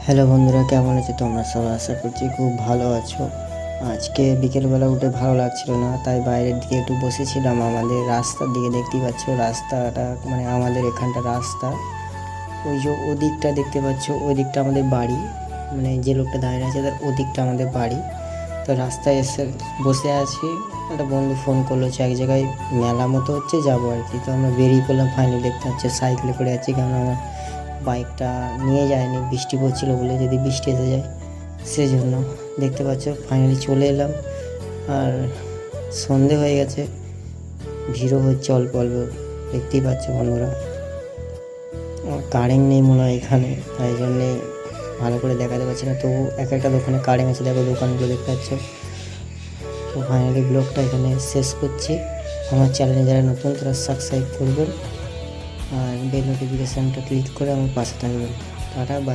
Hello বন্ধুরা, কেমন আছো তোমরা সবাই? আশা করছি খুব ভালো আছো। আজকে বিকেলবেলা উঠে ভালো লাগছিল না, তাই বাইরের দিকে একটু বসেছিলাম। আমাদের রাস্তার দিকে দেখতেই পাচ্ছ, রাস্তাটা মানে আমাদের এখানটা রাস্তা, ওই যে ওদিকটা দেখতে পাচ্ছ, ওই দিকটা আমাদের বাড়ি, মানে যে লোকটা দাঁড়িয়ে আছে তার ওদিকটা আমাদের বাড়ি। তো রাস্তায় এসে বসে আছি, একটা বন্ধু ফোন করলো যে এক জায়গায় মেলা মতো হচ্ছে, যাবো আর কি। তো আমরা বেরিয়ে পড়লাম। ফাইনালি দেখতে পাচ্ছি সাইকেলে করে যাচ্ছি, কারণ আমার বাইকটা নিয়ে যায়নি, বৃষ্টি পড়ছিল বলে, যদি বৃষ্টি এসে যায় সেজন্য। দেখতে পাচ্ছ ফাইনালি চলে এলাম। আর সন্ধে হয়ে গেছে, ভিড়ও হচ্ছে অল্প অল্প, দেখতেই পাচ্ছ বন্ধুরা। কারেন্ট নেই মনে হয় এখানে, তাই জন্যে ভালো করে দেখাতে পারছি না। তবু এক একটা দোকানে কারেন্ট আছে, দেখো দোকানগুলো দেখতে পাচ্ছ। তো ফাইনালি ব্লগটা এখানে শেষ করছি। আমার চ্যানেলে যারা নতুন তারা সাবস্ক্রাইব করবেন আর বেল নোটিফিকেশানটা ক্লিক করে আমার পাশে থাকবেন। Tata, by.